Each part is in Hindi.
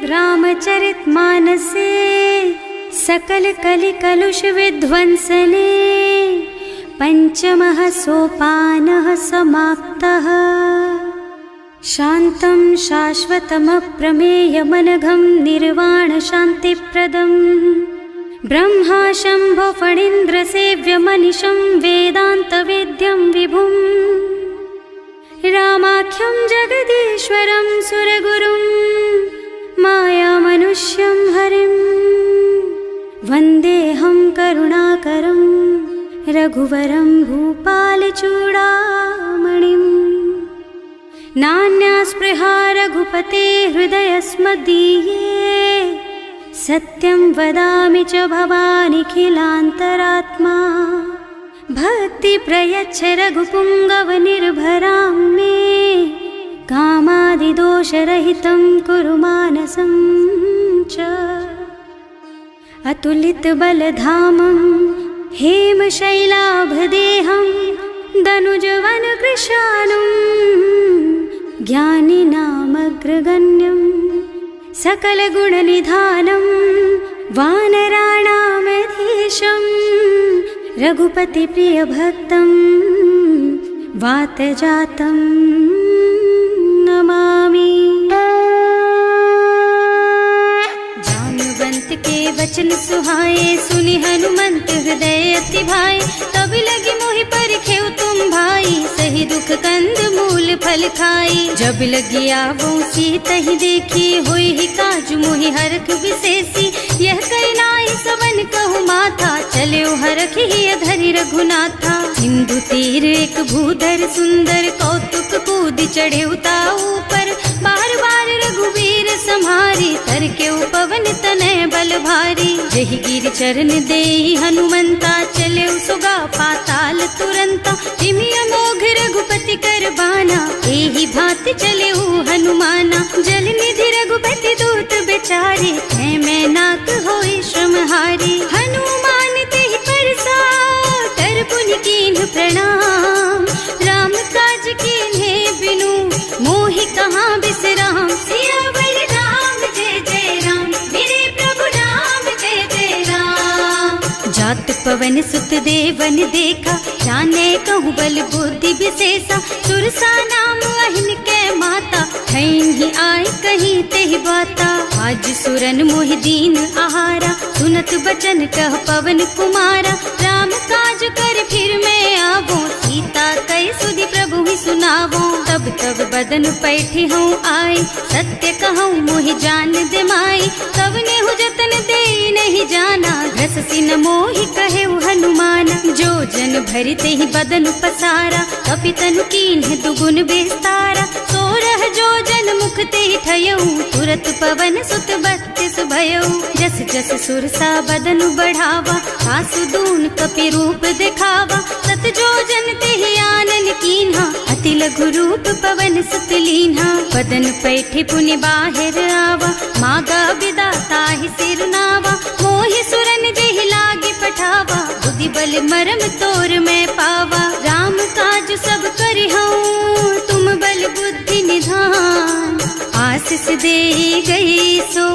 रामचरितमानसे सकल कलि कलुष विध्वंसने पंचमः सोपानः समाप्तः। शान्तं शाश्वतमप्रमेयमनघं निर्वाण शान्तिप्रदम् ब्रह्मा शम्भो फणीन्द्रसेव्यमनिशं वेदान्तवेद्यं विभुम् रामाख्यं जगदीश्वरं सुरगुरुं मायामनुष्यं हरिं वन्देऽहं करुणाकरं रघुवरं भूपालचूडामणिम्। नान्या स्पृहा रघुपते हृदयस्मदीये सत्यं वदामि च भवानिखिलान्तरात्मा। भक्ति प्रयच्छ रघुपुङ्गवनिर्भरां मे कामादिदोषरहितं कुरु मानसं च। अतुलितबलधामं हेमशैलाभदेहं दनुजवनकृशानुं ज्ञानिनामग्रगण्यं सकलगुणनिधानं वानराणामधीशं रघुपतिप्रियभक्तं वातजातं नमामि। जाम्बवंत के वचन सुहाए सुनि हनुमंत हृदय अति भाए। तब लगी मोहि परिखेउ तुम भाई सही दुख कंद मूल फल खाई। जब लगी आवो सीतहि देखी होई ही काजु मोहि हरख विशेषी। यह कई नाई सवन कहु माथा चले हरखि ही धरि रघुनाथा। सिंधु तीर एक भूधर सुंदर कौतुक कूद चढ़े ऊपर। बार बार रघुवीर सम्हारी तर के पवन तनय बल भारी। जहि गिर चरण देहि हनुमंता चले सुगा पाताल तुरंता। जिमि अमोघ रघुपति कर बाना एहि भांति चले हनुमाना। जल निधि रघुपति दूत बेचारे है मैं नाक होई श्रमहारी। हनुमान तेहि परसा कर पुनि कीन्ह प्रणाम। राम काज कीन्हे बिनु मोहि कहाँ बिसराम। सियावर राम जय जय राम मेरे प्रभु राम जय जय राम। जात पवन सुत देवन देखा जाने कहूँ बल बुद्धि विशेषा। सुरसा नाम अहिन के माता खैन ही आय कहीं तेहि बाता। आज सुरन मोहि दीन आहारा सुनत बचन कह पवन कुमारा। राम काज कर फिर मैं आवो सीता कई सुधि प्रभु ही सुनावो। तब तब बदन पैठी हूँ आए सत्य कहूँ मोहि जान दे माई। तब नेहु जतन दे नहीं जाना घस सिन मोहि कहे हनुमाना। जो जन भरि तेहि बदन पसारा कपितनु कीन्ह दुगुन बेस्तारा। सोरह जो जन मुख तेहि ठयऊ तुरत पवन सुत बत्तिस भयऊ। जस जस सुरसा बदन बढ़ावा आसु दून कपि रूप दिखावा। सत जो जन तेहि आनन कीन्हा अति लघु रूप पवन सुत लीन्हा। बदन पैठि पुनि बाहिर आवा मागा बिदा ताहि सिर नावा। मोहि सुरन जेहि लागी पठावा बुद्धि बल मरम तोर मैं पावा। राम काज सब करिहऊँ तुम बल बुद्धि निधान। आशीष दे गई सो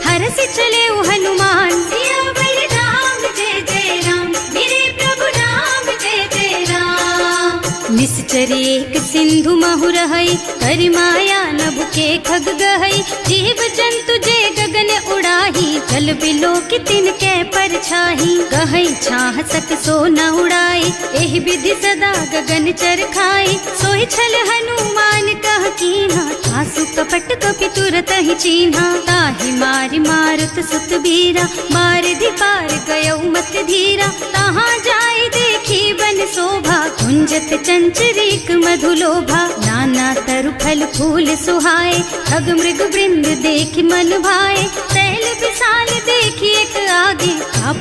हरस चले हनुमान। सियावर राम जय जय राम मेरे प्रभु राम जय जय राम। निश्चर एक सिंधु महु रहई करि माया नभ के खग गहई। जीव जंतु जे गगन उड़ाही जल बिलो कि तिनके परछाही। गहई छाह सक सो न उड़ाई एहि विधि सदा गगन चर खाई। सोहि छल हनुमान कह कीन्हा आसु कपट कपि तुरत ही चीन्हा। ताहि मारि मारुत सुत बीरा बारिधि पार गयौ मत धीरा। तहाँ जाय देखी बन शोभा कुंजत चंचरीक मधुलोभा। नाना तरु फल फूल सुहाए खग मृग वृंद देखि मन भाए। तैल विशाल देखि एक आगे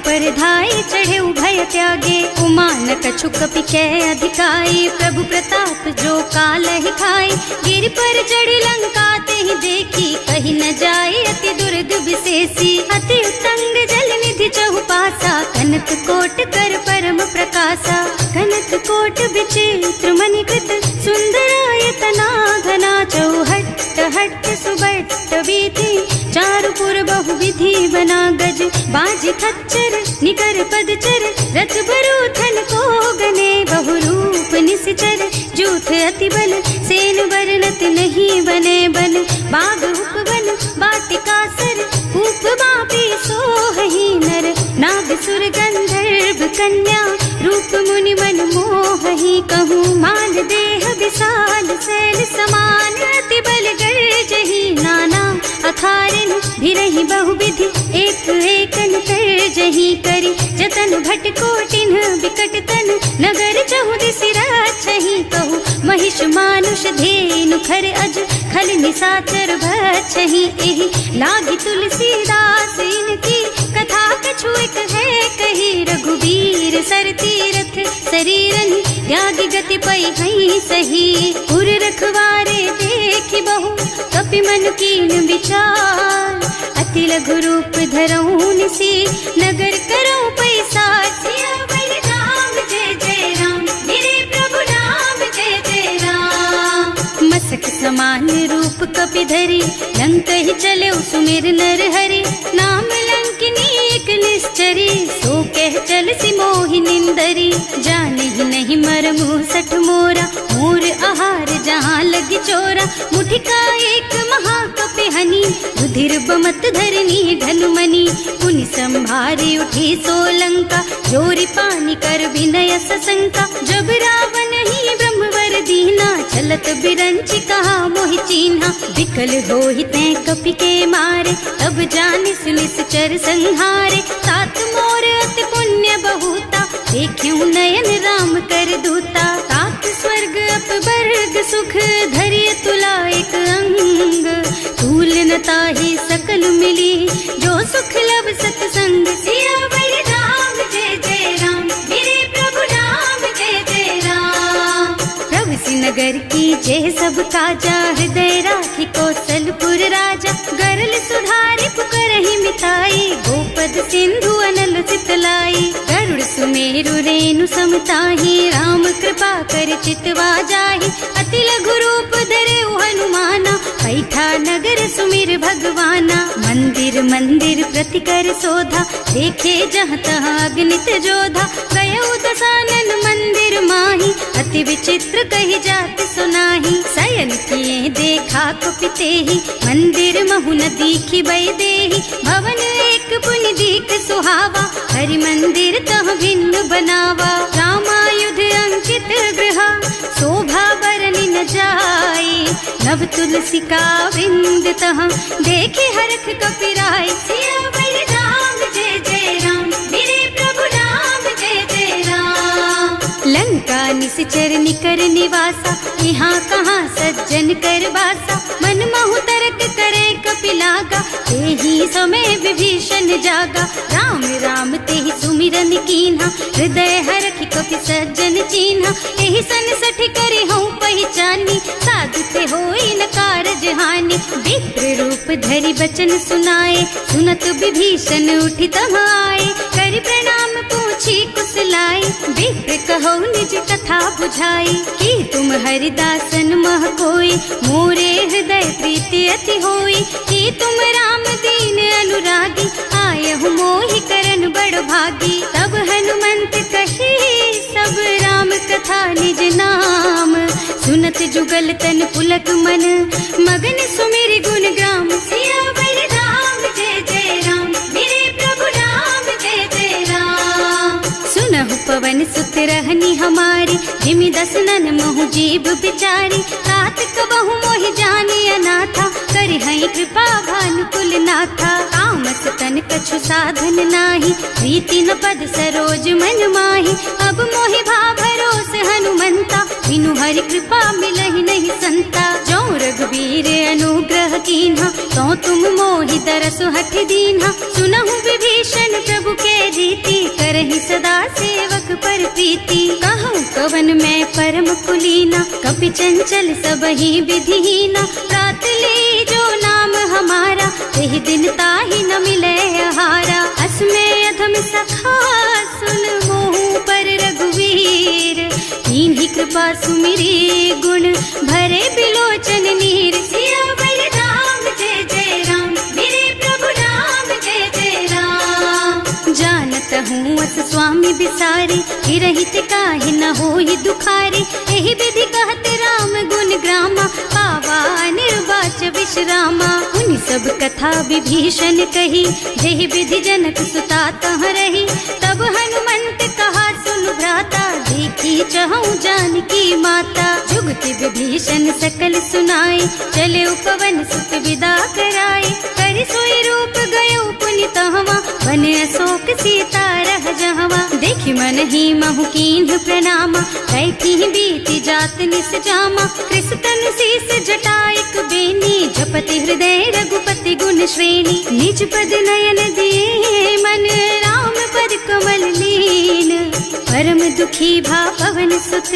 पर धाय चढ़े भय त्यागे। उमान कछु कपि कै अधिकाई प्रभु प्रताप जो काल ही खाई। गिर पर चढ़ी लंका तेहि देखी कहीं न जाए अति दुर्ग विशेषी। अति उत्तंग जल निधि चहुपासा कनक कोट कर परम प्रकाशा। कनक कोट विचित्र मणिकृत सुंदरायतना घना चौहट्ट हट्ट भट्ट सुबट्ट बीथी, चारु पुर बहुविधि बना गज, बाज खच्चर निकर पदचर, रथ बरूथन को गने, बहुरूप निश्चर जूथ अति बल, सेन बरनत नहीं बने बन, बाग उपवन बाटिका सर, कूप बापी सोहहि नर, नाग सुर गंधर्व कन्या, रूप मुनि मन मोहहि, कहूँ मान देह विशाल शैल समान, अति बल गर्जहि नाना अखारिन, भिरहि बहुविधि एक एकन तरजहि करि, जतन भट कोटिन बिकट तन, नगर चहुदिसि राछहि, कहूँ महिष मानुष धेनु खर अज, खल निसाचर भक्षहि, एहि लागी तुलसीदास इनकी, कथा कछु एक है कही, रघुबीर सर तीरथ शरीरनि, त्यागी गति पई हई सही, उर रखवारे देखि बहु, कपि मन कीन विचार, अति लघु रूप धरऊं निसी, नगर करऊं पैसार, सियावर राम जय जय राम, मेरे प्रभु राम जय जय राम, मसक समान रूप कपि धरी, लंक ही चले सुमिर नर हरि, नाम लंकिनी एक निश्चरी, सो कह चल सी मोहि निंदरी, जाने ही नहीं मरमु सठ मोरा, मोर आहार जहाँ लगी चोरा, मुठिका एक महाकपि हनी, रुधिर बमत धरनी ढलुमनी, पुनि संभारी उठी सोलंका, जोरी पानी कर विनय सशंका, जब रावण ही ब्रह्मवर दीना, चलत बिरंची कहा मोहि चीन्हा, विकल होहि तै कपि के मारे, तब जानि सुनिश्चर संहारे, तात मोर अति पुण्य बहुता, देख्यूं नयन राम कर दूता, तात स्वर्ग अपवर्ग सुख, धरिय तुला एक अंग, तूल न ताहि सकल मिली, जो सुख लब सतसंग, सियावर राम जय जय राम, मेरे प्रभु राम जय जय राम, प्रभु नगर की जय सब काजा, हृदय राखी कौशलपुर राजा, गरल सुधारि पुकारहि मिताई, गोपद सिंधु अनल चितलाई, गरुड़ सुमेरु रेणु समताहि, राम कृपा कर चितवा जाहि, अति लघु रूप धरे हनुमाना, पैठा नगर सुमिर भगवाना, मंदिर मंदिर प्रति कर शोधा, देखे जहाँ तहाँ अगणित जोधा, गयो दसानन मंदिर माही, अति विचित्र कही जात सुनाही, शयन किए देखा कुपितेहि, मंदिर महु न दीखि बई देहि, भवन एक पुनि दीख सुहावा, हरि मंदिर तह भिन्न बनावा, रामायुध अंकित गृह, शोभा बरनि न जाई, नव तुलसी का वृंद तह, देखे हरख कपिराई, सियावर राम जय जय राम, मेरे प्रभु राम जय जय राम, लंका निश्चर निकर निवासा, यहाँ कहाँ सज्जन कर वासा, मन महु तरक करे कपिलागा, तेहि समय विभीषण जागा, राम राम तेहि सुमिरन कीन्हा, हृदय हरखि कपि सज्जन चीन्हा, एहि सन सठ करे हूँ पहचानी, साधु ते होई न कारज हानि, विप्र रूप धरि बचन सुनाए, सुनत विभीषण उठि तहाँ आए, करि प्रणाम पूछी कुशलाई, विप्र कहो निज कथा बुझाई, कि तुम हरिदासन मह कोई, मोरे हृदय प्रीति अति होई, कि तुम राम दीन अनुरागी, आयहु मोहि करन बड़ भागी, तब हनुमंत कही सब राम कथा निज नाम, सुनत जुगल तन पुलक मन, मगन सुमिर गुण ग्राम, सियावर राम जय जय राम, मेरे प्रभु राम जय जय राम, सुनहु पवन सुत रहनी हमारी, जिमि दसनन महु जीव बिचारी, तात कबहु मोहि जानी अनाथा, करिहई कृपा भानुकुल नाथा, तामस तन कछु साधन नाही, प्रीति न पद सरोज मन माही, अब मोहि भा भरोस हनुमंता, बिनु हरि कृपा मिलहि नहीं संता, जो रघुबीर अनुग्रह कीन्हा, तो तुम मोहि तरसु हठ दीन्हा, सुनहु विभीषण प्रभु के रीति, करहि सदा सेवक पर प्रीति, कहूँ कवन मैं परम कुलीना, कपि चंचल सबहि विधिहीना, रात ले जो नाम हमारा, तेहि दिन ताहि न मिले आहारा, असमय अधम सखा सुन मोहु पर रघुवीर, कीन्ही कृपा सुमिरी गुण भरे बिलोचन नीर, सियावर राम बनौस स्वामी बिसारी, रहित काहे न होई दुखारी। एहि विधि कहत राम गुण ग्रामा, पावा निर्वाच विश्रामा। उन सब कथा विभीषण कही, जेहि विधि जनक सुता तह रही। तब हनुमंत कहा सुन भ्राता, देखी चहु जानकी माता। जुगति विभीषण सकल सुनाई, चले उपवन सुत विदा कराई। कर सोई रूप गयो पुनि तहवा, बन अशोक सीता रह जहवा। देखि मन ही महु कीन्ह प्रणामा, कैथी बीति जात निस जामा। कृष तनु शीस जटाइक बेनी, जपति हृदय रघुपति गुण श्रेणी। निज पद नयन दिए मन, राम पद कमल लीन। परम दुखी भा पवन सुत,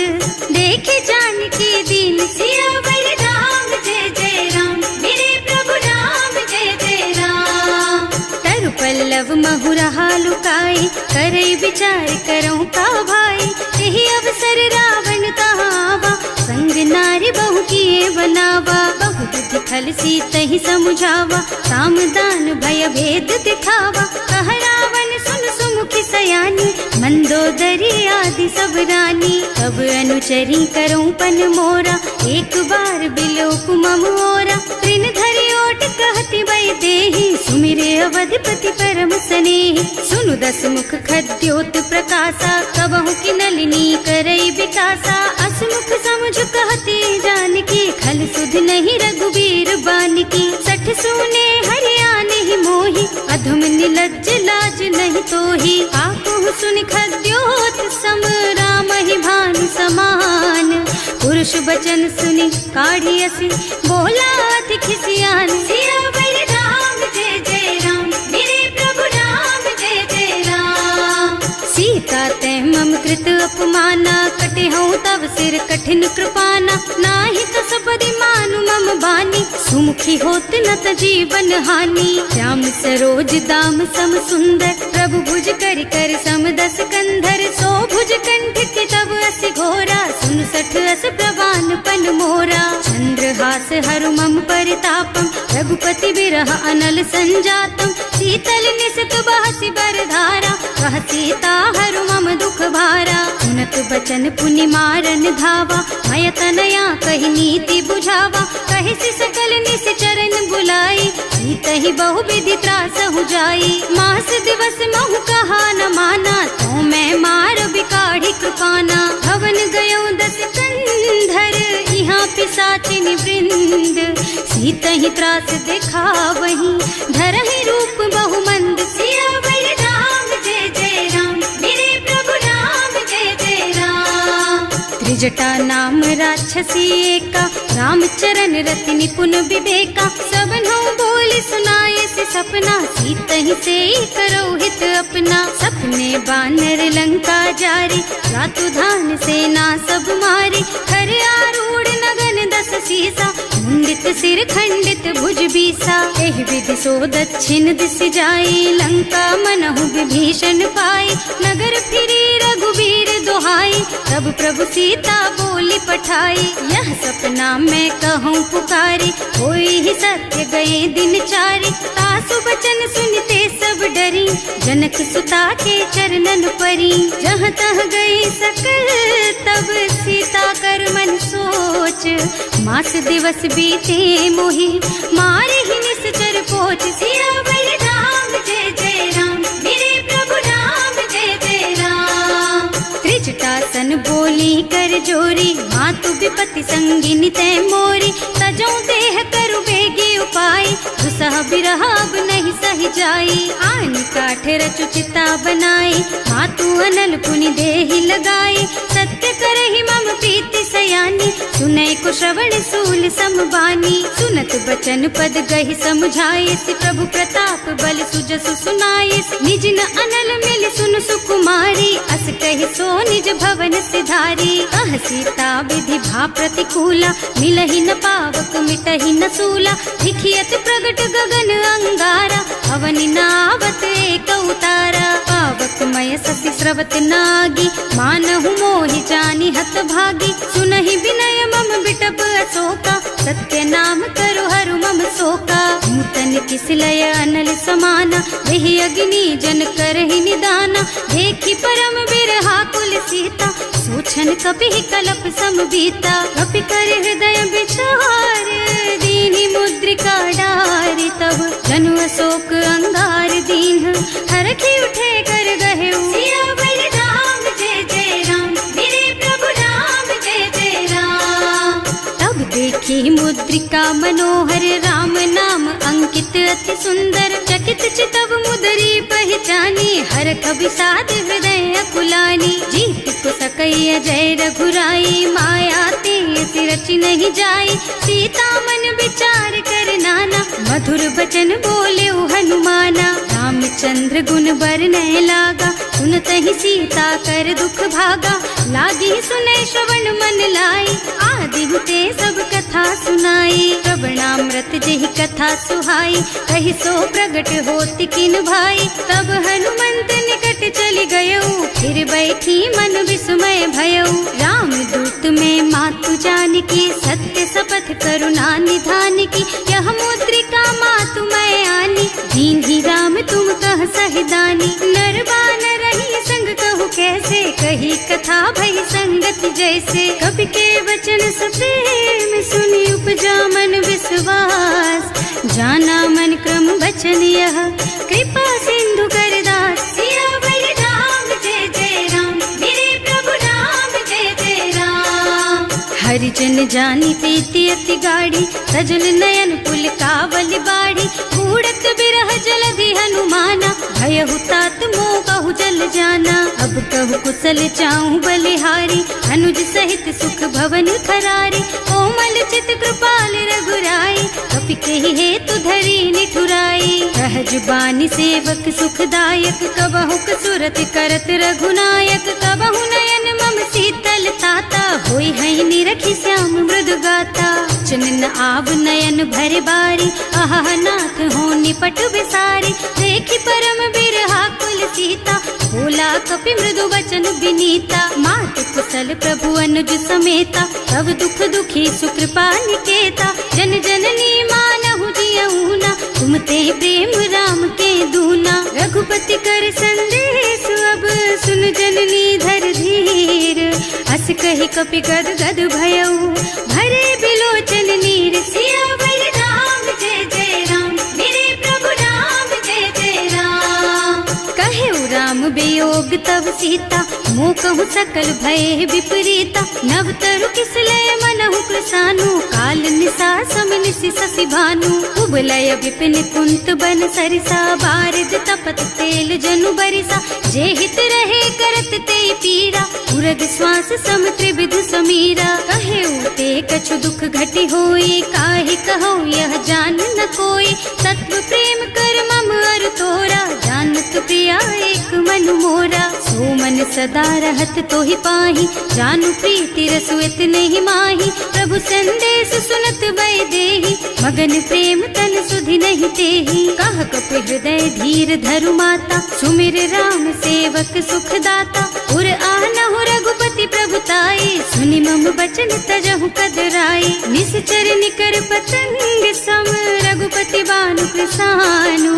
देखे जानकी दीन। सियावर राम जय जय राम, मेरे प्रभु राम जय जय राम। तरु पल्लव महुरहा लुकाई, करई विचार करऊं का भाई। यही अवसर रावण तहावा, संग नारी बहु किए बनावा। बहु बुद्धि खल सीतहि समुझावा, काम दान भय भेद दिखावा। कह रावण सुन सुमुखी सयानी, मंदोदरी आदि सब रानी। तब अनुचरी करऊं पन मोरा, एक बार बिलोक मम ओरा। तृण धरि ओट कहति वै देहि, सुमिरे अवधिपति परम स्नेहि। सुनु दस मुख खद्योत प्रकाशा, कबहु की नलिनी करई विकासा। असमुख समझ कहती जानकी, खल सुध नहीं रघुबीर बानकी। सठ सूने हरियाणा ही मोही, अधम निलज्ज लाज नहीं तोही। आकुह सुन खद्योत सम, राम ही भानु समान। पुरुष बचन सुनि काढ़ी असी, बोला अति खिसियान। सियावर राम जय जय राम, मेरे प्रभु राम जय जय राम। सीता तै मम कृत अपमाना, कटे हूँ तब सिर कठिन कृपाना। नाही तो सबदि मानु मम बानी, सुमुखी होत न त जीवन हानि। श्याम सरोज दाम सम सुंदर, प्रभु भुज कर कर सम दस कंधर। सो भुज कंठ के तब अस घोरा, सुन सठ अस प्रवान पन मोरा। चंद्रहास हरु मम परितापम, रघुपति बिरह अनल संजातम। शीतल निसत बहसि बरधारा, कह सीता हरु मम दुख भारा। सुनत बचन पुनि मारन धावा, मय तनया कहि नीति बुझावा। कहि सि सकल निस चरण बुलाई, सीतहि बहु विधि त्रासहु जाई। मास दिवस महु कहा न माना, तो मैं मार बिकाढ़ी कृपाना। भवन गयो दस कंधर, यहाँ पिशाचिनी वृंद। सीतहि त्रास दिखावहीं, धरहि रूप बहु मंद। सियावर राम जय जय राम, मेरे प्रभु राम जय जय राम। त्रिजटा नाम राक्षसी एका, राम चरण रति निपुण विवेका। सबनों बोल सुनाए से सपना, सीतहि से करो हित अपना। सपने बानर लंका जारी, रातु धान सेना सब मारी। खर आरूढ़ नगन दस सीसा, मुंडित सिर खंडित भुज बीसा। एहि विधि सो दक्षिण दिस जाई, लंका मनहु विभीषण पाई। नगर फिरी रघुबीर दुहाई, तब प्रभु सीता बोली पठाई। यह सपना मैं कहूँ पुकारी, होई ही सत्य गए दिन चारि। तासु बचन सुनते सब डरी, जनक सुता के चरणन परी। जहाँ तह गई सकल, तब सीता कर मन सोच। मास दिवस बीते मोहि, मारे ही निश्चर पोच। सियावर राम जय जय राम, मेरे प्रभु राम जय जय राम। त्रिजटा सन बोली कर जोरी, मातु विपति संगिनी तै मोरी। तजो देह करु बेगी उपाय, दुसह बिरह अब नहीं सही जाई। आन काठ रचु चिता बनाई, मातु अनल पुनि देहि लगाई। सत्य करहि मम प्रीति सयानी, सुनै को श्रवण सूल समबानी। सुनत बचन पद गहि समझाए, प्रभु प्रताप बल सुजसु सुनाए। निज न अनल मिल सुन सुकुमारी, अस कहि सो निज भवन सिधारी। कह सीता विधि भा प्रतिकूला, मिलहि न पावक मिटहि न सूला। लिखियत प्रगट गगन अंगारा, अवनि नावत एक उतारा। पावक मय ससि स्रवत नागी, मानहु मोहि जानि हत भागी। सुनहि विनय मम बिटप अशोका, सत्य नाम करु हरु मम शोका। नूतन किसलय अनल समाना, वही अग्नि जन करहि निदाना, देखी परम बिरहा कुल सीता, सोचन कपि कलप सम बीता, कपि कर हृदय विचार, दीनी मुद्रिका डारी, तब जनु अशोक अंगार दीन, हरखी उठे कर गहे सियावर राम जय जय राम, मेरे प्रभु राम जय जय राम। तब देखी मुद्रिका मनोहर, राम नाम अंकित अति सुंदर, चकित चितव मुदरी पहचानी, हर कवि साध हृदय अकुलानी, जीत को सकैया जय रघुराई, माया ते रचि नहीं जाई, सीता मन विचार कर नाना, मधुर बचन बोले हनुमाना, रामचंद्र गुण बरनय लागा, सुनतहि सीता कर दुख भागा, लागी सुनै श्रवण मन लाई, आदि हुते सब कथा सुनाई, श्रवणामृत जेहि कथा सुहाई, कहि सो प्रगट होति किन भाई, तब हनुमंत निकट चली गयऊ, फिर बैठी मन विस्मय भयऊ, राम दूत में मातु जानकी, सत्य शपथ करुणा निधान की, यह मुद्रिका मातु मैं आनी, दीन्ही राम तुम कह सहिदानी, नरबान रही संग कहु कैसे, कही कथा भई संगति जैसे, कवि के वचन सप्रेम सुनि उपजा मन विश्वास, जाना मन क्रम वचन यह, कृपा सिंधु कर दास, सियावर राम जय जय राम, मेरे प्रभु राम जय जय राम। हरिजन जानी प्रीति अति गाढ़ी, सजल नयन पुल कावल बाढ़ी, बूढ़त बिरह जलधि हनुमाना, भयहु तात मोह कहु जल जाना, अब कहु कुशल चाहूं बलिहारी, अनुज सहित सुख भवन खरारी, कोमल चित कृपाल रघुराई, कपि कहि हेतु धरी निठुराई, सहज बानी सेवक सुखदायक, कबहु सुरत करत रघुनायक, कबहु नयन मम शीतल ताता, होई है निरखी श्याम मृदु गाता, चनन आव नयन भरे बारी, आहा नाथ हो निपट बिसारी, देखी परम बिरहा कुल सीता, बोला कपि मृदु वचन विनीता, मात कुशल प्रभु अनुज समेता, तब दुख दुखी सुकृपा निकेता, जन जननी मानहु जियऊना, तुम ते प्रेम राम के दूना, रघुपति कर संदेश अब सुन जननी धर धीर, अस कहि कपि गद गद भयऊ, भरे बिलोचन नीर, सियावर राम जय जय राम, मेरे प्रभु राम जय जय राम। कहे राम वियोग तब सीता, मोह कहु सकल भय विपरीता, नव तरु किसलय मनहु कृसानु, काल निसा सम निसि शशि भानु, उबलय विपिन कुंत बन सरिसा, बारिद तपत तेल जनु बरिसा, जे हित रहे करत ते पीरा, उरग श्वास सम त्रिविध समीरा, कहे उते कछु दुख घटी होई, काहे कहो यह जान न कोई, तत्व प्रेम कर मम अर तोरा, जानत प्रिया एक मन मोरा, सो मन सदा रहत तोहि पाही, जानु प्रीति रसु इतने ही माही, प्रभु संदेश सुनत वै देही, मगन प्रेम तन सुधि नहीं तेही, कह कपि हृदय धीर धरु माता, सुमिर राम सेवक सुखदाता, उर आनहु रघुपति प्रभुताई, सुनि मम बचन तजहु कदराई, निश्चर निकर पतंग सम, रघुपति बानु कृसानु,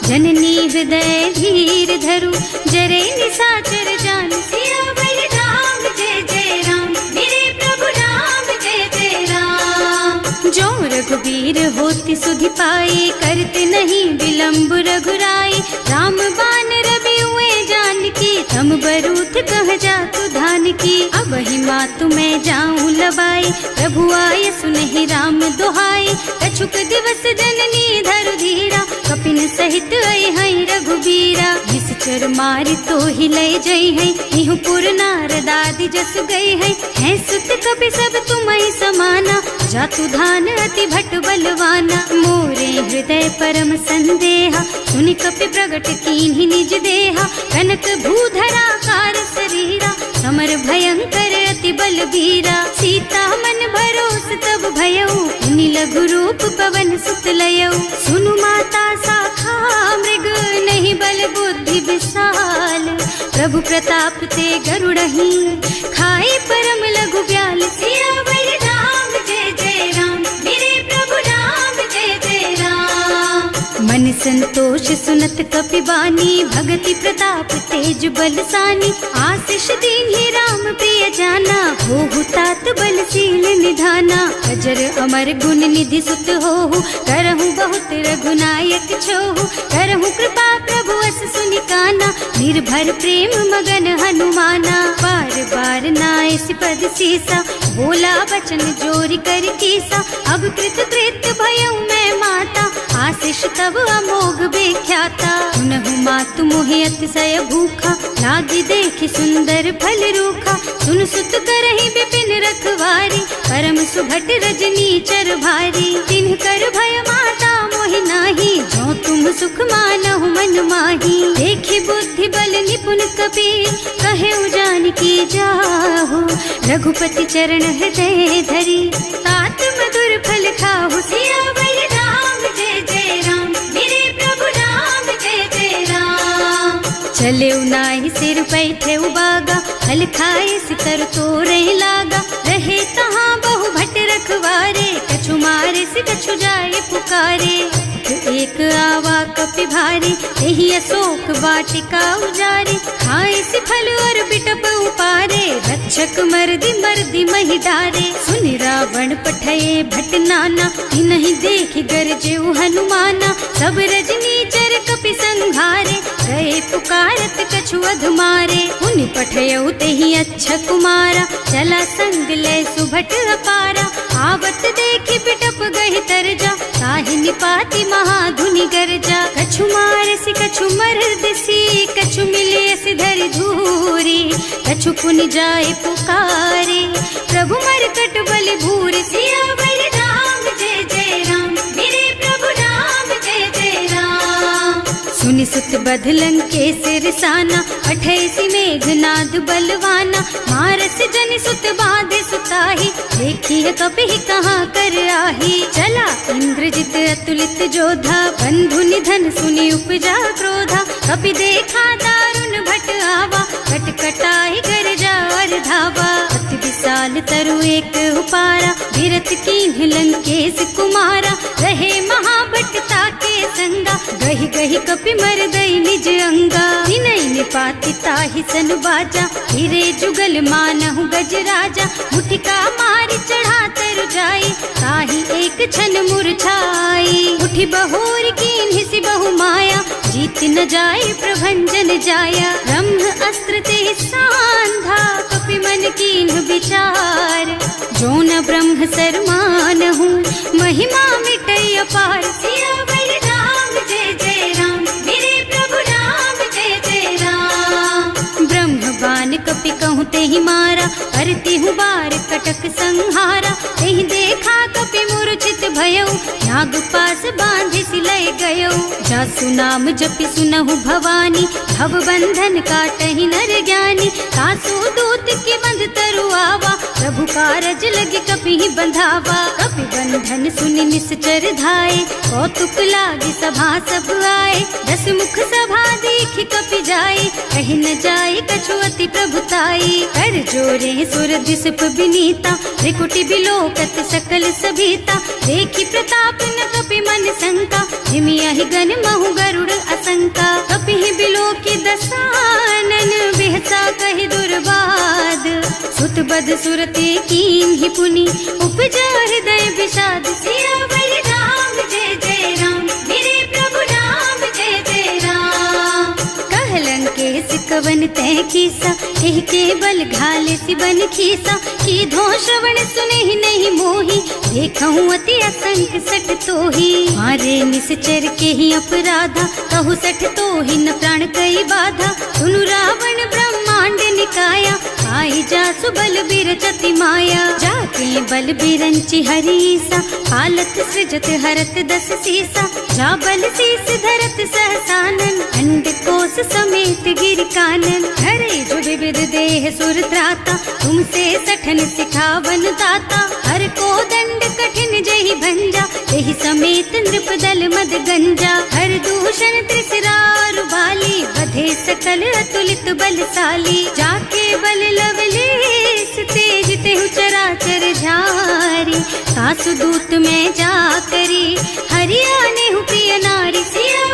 जननी हृदय धीर धरु, जरे निसाचर जानु, सियावर राम जय जय राम, मेरे प्रभु राम जय जय राम। जो रघुबीर होति सुधि पाई, करते नहीं विलम्ब रघुराई, राम बान रवि हुए जानकी, थम बरूथ कह जातु धान की, अब ही मातु मैं जाऊं लबाई, प्रभु आय सुनहि राम दुहाई, कछुक दिवस जननी धरु धीरा, कपिन सहित आई हई रघुबीरा, निश्चर मारि तो ही लय जई है, इहु पुर नारदादि जस गई है सुत कपि सब तुम्हि समाना, जातु धान अति भट बलवाना, मोरे हृदय परम संदेहा, सुनि कपि प्रगट कीन्हि निज देहा, कनक भूधरा कार शरीरा, समर भयंकर अति बलबीरा, सीता मन भरोस तब भयऊ, मुनि लघु रूप पवन सुत लयऊ, सुनु माता शाखा मृग नहीं बल बुद्धि विशाल, प्रभु प्रताप ते गरुड़हि, खाई परम लघु ब्याल, सियावर राम जय जय राम, मेरे प्रभु राम जय जय राम। संतोष सुनत कपिबानी, भगति प्रताप तेज बलसानी। आशीष दीन्हि राम प्रिय जाना, होहु तात बलशील निधाना। अजर अमर गुण निधि सुत होहु, करहु बहुत रघुनायक छोहु। करहु कृपा प्रभु अस सुनि काना, निर्भर प्रेम मगन हनुमाना। बार बार नाइस पद सीसा, बोला बचन जोरी कर कीसा। अब कृत कृत भयउ मैं माता, आशीष तब अमोघ बेख्याता। सुनहु मातु मोहि अतिशय भूखा, लागी देखि सुंदर फल रूखा। सुन सुत करहि विपिन रखवारी, परम सुभट रजनी चर भारी। तिन्ह कर भय माता मोहि नाही, जो तुम सुख मानहु मन माही। देखि बुद्धि बल निपुण कपि, कहे जानकी जाहु। रघुपति चरण हृदय धरी, तात मधुर फल खाहु। सियावर राम जय जय राम, मेरे प्रभु राम जय जय राम। चले नाहि सिर बैठे बागा, फल खाए सितर तोरे लागा। रहे तहाँ बहु भट रखवारे, कछु मारे से कछु जाए पुकारे। एक आवा कपि भारी, यही अशोक वाटिका उजारी। खाए से फल और बिटप उपारे, रक्षक मर्दी मर्दी मही डारे। सुनि रावण पठये भट नाना, नहीं देखि गरजेउ हनुमाना। सब रजनी चर कपि संघारे, गए पुकारत कछु अधमारे। उनि पठयउ तेहि अच्छा कुमारा, चला संग ले सुभट अपारा। आवत देखि बिटप गहि तरजा, ताहि निपाति महाधुनि गरजा। कछु मारसि कछु मरदसी, कछु मिलेसि धरि धूरी। कछु पुनि जाए पुकारे, प्रभु मरकट बल भूरि। सियावर राम जय जय राम, मेरे प्रभु राम जय जय राम। सुनि सुत बध लंकेश रिसाना, पठैसि मेघनाद बलवाना। मारस जनि सुत बाधे सुताही, देखिए कपि कहाँ कर आही। चला इंद्रजित अतुलित जोधा, बंधु निधन सुनि उपजा क्रोधा। कपि देखा दारुण भट आवा, कटकटाई गरजा और धावा। अति विशाल तरु एक उपारा, गिरत कीन्ह लंकेश कुमारा। रहे महाभट ताके संगा, गहि गहि कपि मर गई निज अंगा। विनय निपाति ताहि सन बाजा, फिरे जुगल मानहु गज राजा। मुठिका मारि चढ़ा तर जाई, ताहि एक छन मुरझाई। उठि बहोर कीन्हि सि बहु माया, जीत न जाए प्रभंजन जाया। ब्रह्म अस्त्र ते सांधा, कपि मन कीन्ह विचार। जो न ब्रह्म सर मानहु, महिमा मिटै अपार। सियावर राम जय जय राम, मेरे प्रभु राम जय जय राम। ब्रह्म बान कपि कहूँ तेहि मारा, करती हूँ बार कटक संहारा। तेहि देखा कपि मूर्छित भयउ, नाग पास बांधि सिलय गयउ। जासु नाम जपि सुनहु भवानी, भव बंधन काटहि नर ज्ञानी। तासु दूत की बंध तरु आवा, प्रभु कारज लगे कपि बंधावा। कपि बंधन सुनि निश्चर धाये, कौतुक लागी सभा सब आए। 10 मुख सभा देखि कपि जाए, कहि न जाए कछु अति प्रभुताई। कर जोरे सुर दिसप विनीता, त्रिकुटि बिलोकत सकल सभीता। देखि प्रताप न कपि मन शंका, हिमियहि गण महु गरुड़ असंका। कपि बिलोकि दसानन, बिहसा कहि दुर्बाद। सुत बद सुरते कीन्हि पुनि, उपजा हृदय विषाद। सियावर राम जय जय राम, मेरे प्रभु राम जय जय राम। कह लंकेश कवन तै कीसा, एहि के बल घाले सि बन खीसा। कीधो श्रवण सुनेहि नहीं मोही, देखहु अति असंख सठ तोही। मारे निश्चर के ही अपराधा, कहु सठ तोहि न प्राण कई बाधा। सुनु रावण ब्रह्मांड निकाया, आई जासु बल बिरचति माया। जाके बल बिरंचि हरीसा, हालत सृजत हरत 10 सीसा। जा बल शीस धरत सहसानन, अंड कोस समेत गिर कानन। हरे जो विविध देह सुर त्राता, तुमसे सठन सिखावन दाता। हर को दंड कठिन जहि भंजा, तेहि समेत नृप दल मद गंजा। हर दूषण त्रिसरारु बाली, बधे सकल अतुलित बलशाली। जाके बल लवलेस तेज तेहु चराचर झारी। सासु दूत में जा करी, हरियाणे हु प्रिय नारी। सिया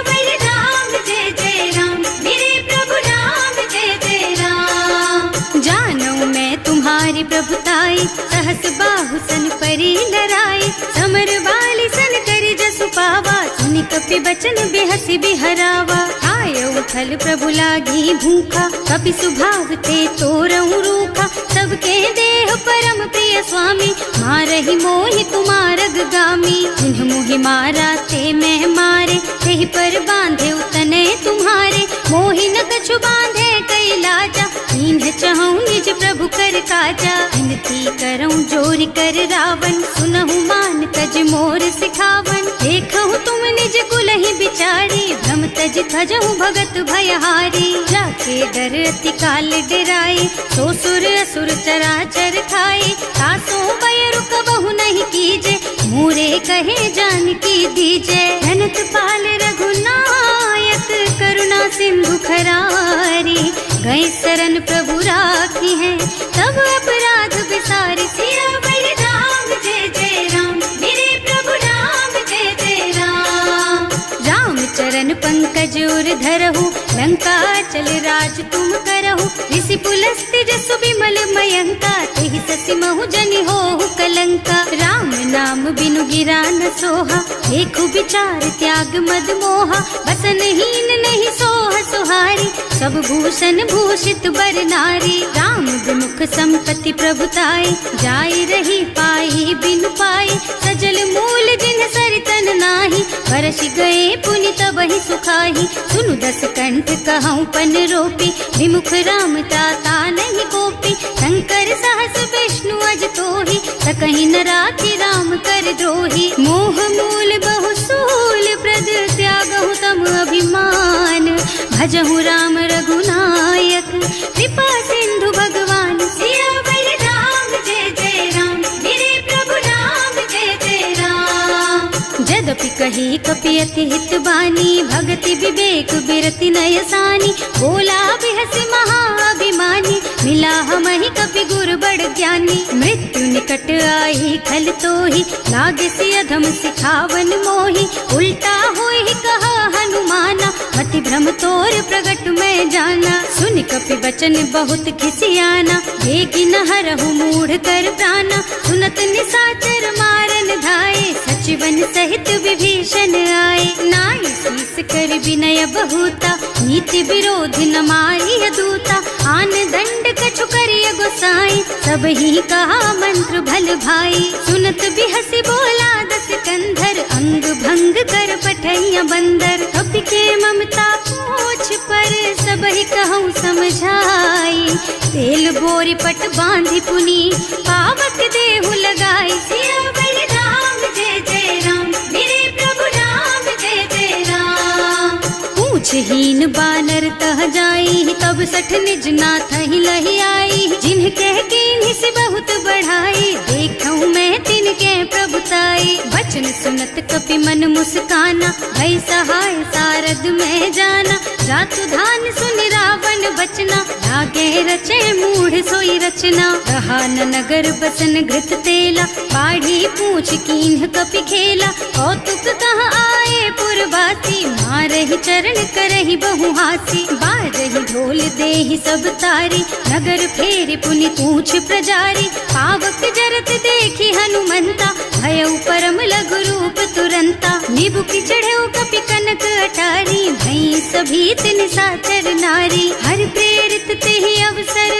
बाहु सन परी लराए, समर बाली सन करी जसु पावा, सुनि कपि बचन बेहसी बिहरावा। आयऊ फल प्रभु लागी भूखा, कपि सुभाव ते तोरऊ रूखा, सबके देह परम प्रिय स्वामी, मारहि मोहि कुमारग गामी। जिन्ह मोहि मारा ते मैं मारे, तेहि पर बांधे उतने तुम्हारे, मोहि न कछु बांधे कई लाजा, इन्ह चहु निज प्रभु कर काजा। विनती करऊं जोरि कर रावण, सुनहु मान तज मोर सिखावन। देखहु तुम निज कुलहि बिचारी, भ्रम तज थजहु भगत भयहारी। जाके डर अति काल डराए, सो सुर असुर चराचर खाए। तासो भय रुक बहु नहीं कीजे, मोरे कहे जानकी दीजे। धनत पाल रघुनायक, करुणा सिंधु खरारी। गए शरण प्रभु राखी है, तब अपराध बिसारी। सियावर राम जय जय राम, मेरे प्रभु राम जय जय राम। राम चरण पंकज उर धरहु, लंका चल राज तुम करहु। ऋषि पुलस्त्य जसु बिमल मयंका, तेहि ससि महु जनि होहु कलंका। राम नाम बिनु गिरा न सोहा, देखु विचार त्याग मद मोहा। बसन हीन नहीं सोह सुहारी, सब भूषण भूषित बर नारी। राम विमुख संपत्ति प्रभुताई, जाई रही पाई बिनु पाई। सजल मूल जिन सरितन नाही, बरस गए पुनि तबहि सुखाही। सुनु दस कंठ कहऊँ पन रोपी, विमुख राम ताता नहीं कोपी। शंकर सहस विष्णु अज तोहि, सकहि न राखी राम कर द्रोही। मोह मूल बहु सूल प्रद, त्यागहु तम अभिमान। भजहु राम रघुनायक, कृपा सिंधु भगवान। सियावर राम जय जय राम, मेरे प्रभु राम जय जय राम। जदपि कही कपि अति हित बानी, भगति विवेक बिरति नय सानी। बोला बिहसि महाअभिमानी, मिला हमहि कपि गुर बड़ ज्ञानी। मृत्यु निकट आई खल तोहि, लागे सि अधम सिखावन मोहि। उल्टा होहि कहा हनुमाना, मति भ्रम तोर प्रगट मैं जाना। सुनि कपि बचन बहुत खिसियाना, बेगी न हरहु मूढ़ कर प्राणा। सुनत निशाचर मारन धाये, सचिवन सहित विभीषण आए। नाई शीस कर विनय बहुता, नीति विरोध न मारिय दूता। आन दंड कछु करिय गोसाई, सब ही कहा मंत्र भल भाई। सुनत बिहसि बोला दस कंधर, अंग भंग कर पठैया बंदर। कपि के ममता पूछ पर, सब ही कहूँ समझाई। तेल बोरी पट बांधि पुनी, पावक देहु लगाई। सियावर राम जय जय राम, मेरे प्रभु राम जय जय राम। पूछहीन बानर तह जाई, तब सठ निज नाथ ही लही आई। जिन्ह कह कीन्हि से बहुत बढ़ाई, देखऊँ मैं तिनके प्रभुताई। वचन सुनत कपि मन मुस्काना, भई सहाय सारद में जाना। जातु धान सुनि रावण बचना, लागे रचे मूढ़ सोई रचना। रहा न नगर बसन घृत तेला, बाढ़ी पूछ कीन्ह कपि खेला। कौतुक कह आए पुरवासी, मारहि चरण करहि बहु हासी। बाजहि ढोल देहि सब तारी, नगर फेरि पुनि पूछ प्रजारी। पावक जरत देखि हनुमंता, भयउ परम लघु रूप तुरंता। निबुकि चढ़ऊ कपि कनक अटारी, भई सभीत निशाचर नारी। हर प्रेरित तेहि अवसर,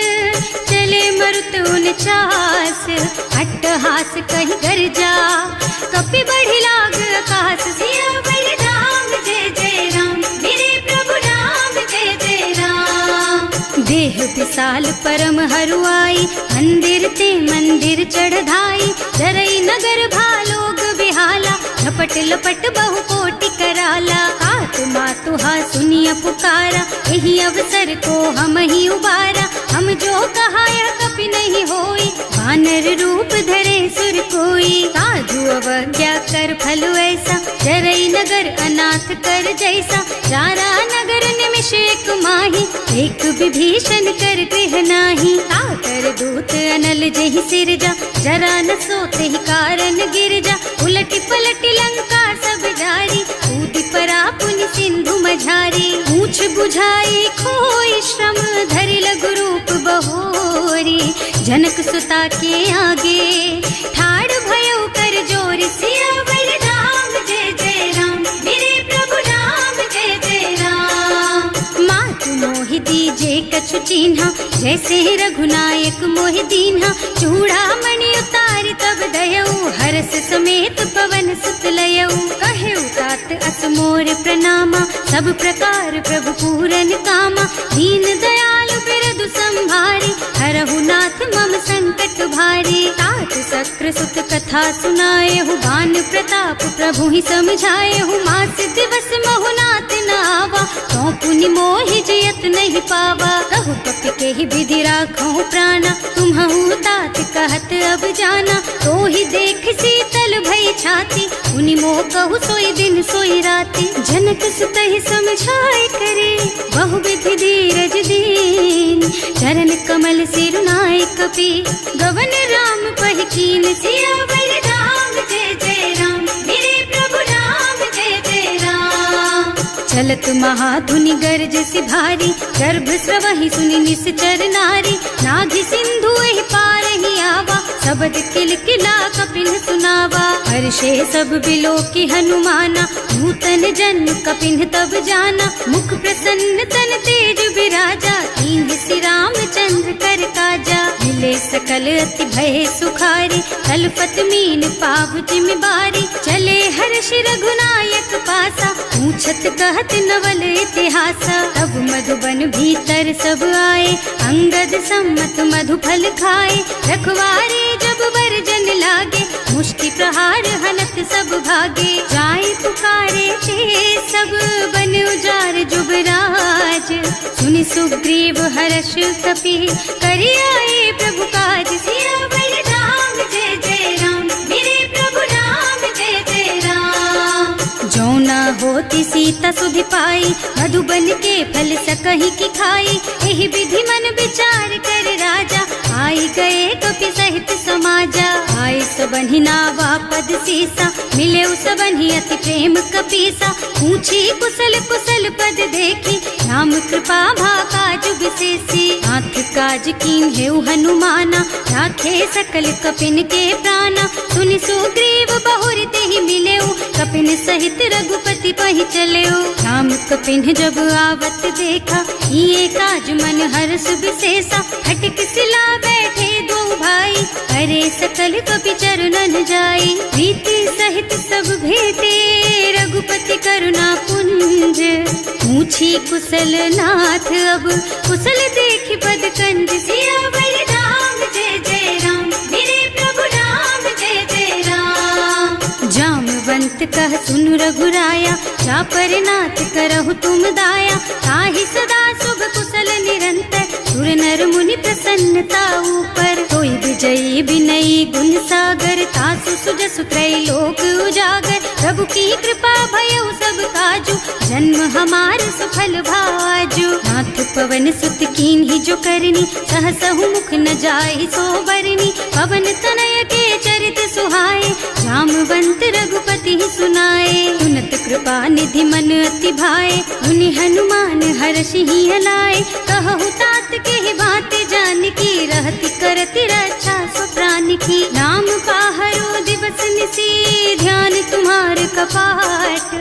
चले मरुत उनचास। अट्टहास कहि गर्जा, कपि बढ़ि लाग आकाश। सियावर राम जय जय राम, मेरे प्रभु राम जय जय राम। देह विशाल परम हरुआई, मंदिर ते मंदिर चढ़धाई। जरई नगर भालोग बिहाला, झपट लपट बहु कोटि कराला। आत्मा तुहा सुनिय पुकारा, यही अवसर को हम ही उबारा। हम जो कहा यह कपि नहीं होई, वानर रूप धरे सुर कोई। साधु अवज्ञा कर फल ऐसा, जरई नगर अनाथ कर जैसा। जारा नगर निमिष एक माही, एक विभीषण कर गृह नाही। आकर दूत अनल जहि सिरजा, जरा न सोते ही कारण गिर जा। उलटी पलटी लंका सब जारी, कूदि परा पुनि सिंधु मझारी। पूछ बुझाई खोई श्रम, धरि लघु रूप बहोरी। जनक सुता के आगे ठाड़ भयो कर जोर सियावर राम जय जय राम, मेरे प्रभु राम जय जय राम। मात मोहि दीजे कछु चिन्हा, जैसे रघुनायक मोहि दीन्हा। चूड़ा मणि उतारि तब दयऊ, हरस समेत पवन सुत लयऊ। कहे तात अस मोर प्रणामा, सब प्रकार प्रभु पूरन कामा। दीन दयालु बिरदु संभारी, हरहु नाथ मम संकट भारी। तात सक्र सुत कथा सुनाएहु, बान प्रताप प्रभु ही समझाएहु। मास दिवस महु नाथ न आवा, तो पुनि मोहि जयत नहीं पावा। कहु कपि के ही विधि राखहु प्राणा, तुम्हु तात कहत अब जाना। तो ही देख शीतल भई छाती, उनि मोह कहु सोई दिन सोई राती। जनक सुत ही समझाए करे, बहु विधि धीरज दीन। चरण कमल सिरुनाए कपि, गवन राम पहि कीन। सियावर राम जय जय राम, मेरे प्रभु राम जय जय राम। चलत महाधुनि गरज सि भारी, गर्भ स्रवहि सुनि निश्चर नारी। नाभि सिंधु एहि पार ही आवा, शबद किलकिला कपिन सुनावा। हर्षे सब बिलो की हनुमाना, नूतन जन्म कपिन तब जाना। मुख प्रसन्न तन तेज विराजा, कीन्ह श्री रामचंद्र कर काजा। मिले सकल अति भय सुखारी, कलपत मीन पाव जिम बारी। चले हर्ष रघुनायक पासा, पूछत कहत नवल इतिहासा। तब मधुबन भीतर सब आए, अंगद सम्मत मधु फल खाए। रखवारे जब बरजन लागे, मुष्टि प्रहार हनत सब भागे। जाए पुकारे ते सब, बन उजार जुबराज। सुनि सुग्रीव हर्ष कपि, करि आए प्रभु काज। सियावर राम जय जय राम, मेरे प्रभु राम जय जय राम। जो न होती सीता सुधि पाई, मधुबन के फल सकहि की खाई। एहि विधि मन विचार कर राजा, आई गए कपि सहित समाजा। आए सबन्हि नावा पद सीसा, मिले सबन्हि अति प्रेम कपीसा। पूछी कुशल कुशल पद देखी, राम कृपा भाका जुग सेसी। नाथ काज कीन्हेउ हनुमाना, राखे सकल कपिन के प्राणा। सुनि सुग्रीव बहुर तेहि मिलेउ, कपिन सहित रघुपति पहि चलेउ। राम कपिन जब आवत देखा, ये काज मन हर्ष विशेषा। फटक सिला बैठे दो भाई, अरे सकल कपि चरणन जाई। प्रीति सहित सब भेटे, रघुपति करुणा पुंज। पूछी कुशल नाथ अब, कुशल देखि पद कंज। सियावर राम जय जय राम, मेरे प्रभु राम जय जय राम। जामवंत कह सुनु रघुराया, चापर नाथ करहु तुम दाया। ताहि सदा शुभ कुशल निरंतर, सुर नर मुनि प्रसन्नता ऊपर। कोई विजयी विनयी गुण सागर, तासु सुजसु त्रैलोक उजागर। प्रभु की कृपा भयउ सब काजू, जन्म हमार सफल भाजू। नाथ पवन सुत कीन्ही जो करनी, सहसहु मुख न जाहि सो बरनी। पवन तनय के चरित सुहाए, जामवंत रघुपति सुनाए। सुनत कृपा निधि मन अति भाए, मुनि हनुमान हर्षि हलाए। कहु तात के बात जानकी, रहति करति रक्षा सो प्राण की। नाम पाहरो दिवस निसी, ध्यान तुम्हार कपाट।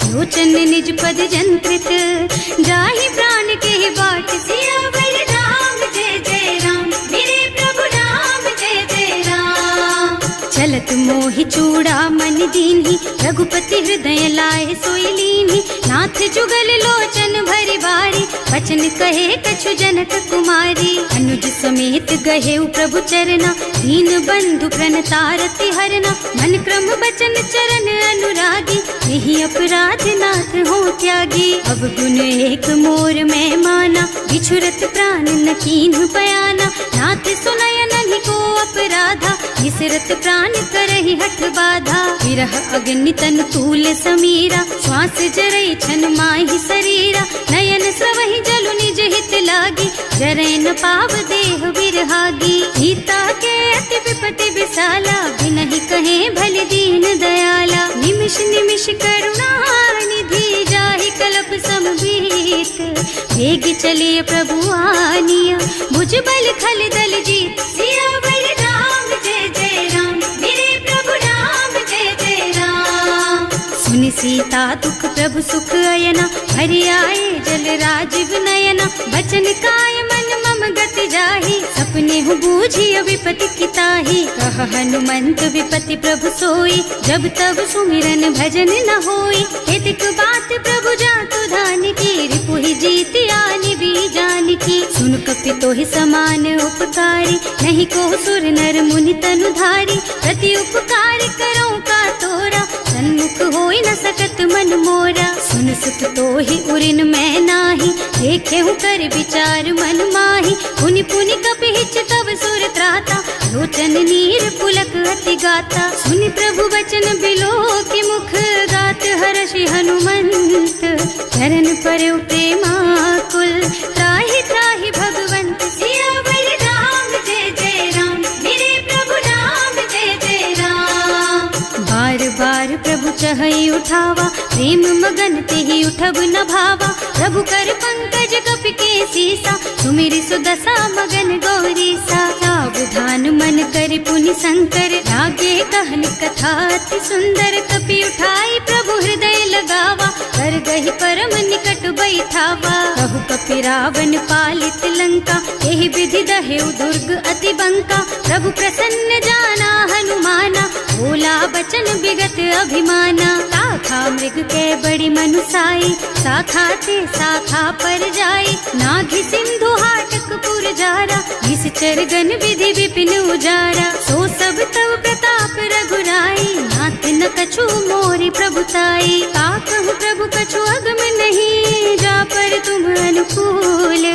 लोचन निज पद जंत्रित, जाहि प्राण के बाट। सियावर राम जय जय राम, मेरे प्रभु राम जय जय राम। चलत मोहि चूड़ा मन दीन्ही, रघुपति हृदय लाए सोई लीन्ही। नाथ जुगल लोचन भरि बारी, वचन कहे कछु जनक कुमारी। अनुज समेत गहेउ प्रभु चरना, दीन बंधु प्रणतारति हरना। मन क्रम बचन चरण अनुरागी, यही अपराध नाथ हो त्यागी। अब गुण एक मोर मैं माना, बिछुरत प्राण न कीन्ह बयाना। नाथ सुनय नन्हि को अपराधा, निसरत प्राण करहि हठ बाधा। विरह अग्नि तन तूल समीरा, श्वास जरई छन माहि शरीरा। नयन स्रवहि जलु निज हित लागी, जरै न पाव देह बिरहागी। सीता के अति विपति विशाला, बिनहि कहे भल दीन दयाला। निमिष निमिष करुणा निधि, जाहि कलप समभीत। वेग चलिए प्रभु आनिया, भुज बल खल दल जीत। सियावर राम जय जय राम। सुनि सीता दुख प्रभु सुख अयना, हरि आए जल राजीव नयना। बचन काय मन मम गति जाहि, सपने हूँ बूझी विपति किताहि। कह हनुमंत विपति प्रभु सोई, जब तब सुमिरन भजन न होई। हेतिक बात प्रभु जातु धान की, रिपुहि जीति आनि भी जान की। सुन कपि तोहि समान उपकारी, नहीं को सुर नर मुनि तनु धारी। प्रति उपकार करो का तोरा, सन्मुख होई न सकत मन मोरा। सुन सुत तोहि उरिन मैं नाही, देखे हूँ कर विचार मन माही। पुनि पुनि कपि हिच तब सुर त्राता, लोचन नीर पुलक अति गाता। सुनि प्रभु बचन बिलो की मुख, गात हर्षि हनुमंत। चरण परउ प्रेमाकुल, त्राहि त्राहि भगवंत। सियावर राम जय जय राम, मेरे प्रभु राम जय जय राम। बार बार प्रभु चहई उठावा, प्रेम मगन तेहि उठब न भावा। प्रभु कर पंकज कपि के सीसा, सुमिरि सुदशा मगन गौरीसा। सावधान मन करि पुनि शंकर, लागे कहन कथा अति सुंदर। कपि उठाई प्रभु हृदय लगावा, कर गहि परम निकट बैठावा। कहु कपि रावण पालित लंका, एहि विधि दहेउ दुर्ग अति बंका। प्रभु प्रसन्न जाना हनुमाना, बोला बचन विगत अभिमाना। शाखा मृग के बड़ी मनुसाई, शाखा ते शाखा पर जाई। नाघि सिंधु हाटक पुर जारा, निश्चर गण विधि विपिन उजारा। सो सब तव प्रताप रघुराई, नाथ न कछु मोरि प्रभुताई। का कहु प्रभु कछु अगम नहीं, जा पर तुम अनुकूल।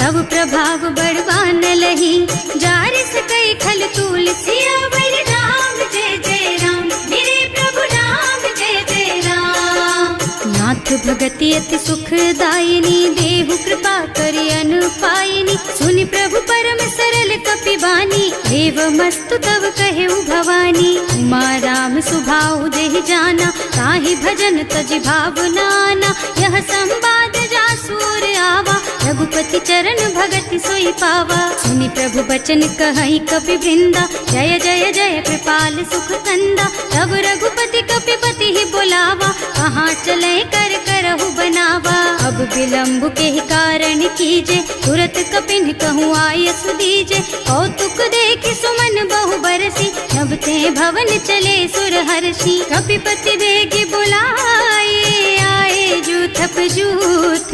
तब प्रभाव बड़वान लही, जार सकई खल तूल। सियावर राम जय जय राम, मेरे प्रभु राम जय जय राम। नाथ भगति अति सुखदायिनी, देहु कृपा करि अनुपायिनी। सुनि प्रभु परम सरल कपि बानी, एवमस्तु तव कहेउ भवानी। उमा राम सुभाउ जेहि जाना, ताहि भजन तजि भावनाना। यह संवाद जासु और आवा, रघुपति चरण भगति सोई पावा। सुनि प्रभु बचन कहई कपि वृंदा, जय जय जय कृपाल सुख कंदा। तब रघुपति कपिपति ही बोलावा, कहाँ चले कर करहु बनावा। अब विलम्ब के कारण कीजे, तुरत कपिन कहूँ आयसु दीजे। कौतुक देखि सुमन बहु बरसी, नभ ते भवन चले सुर हर्षि। कपिपति बेगी बुलाए, आए जूथप जूथ।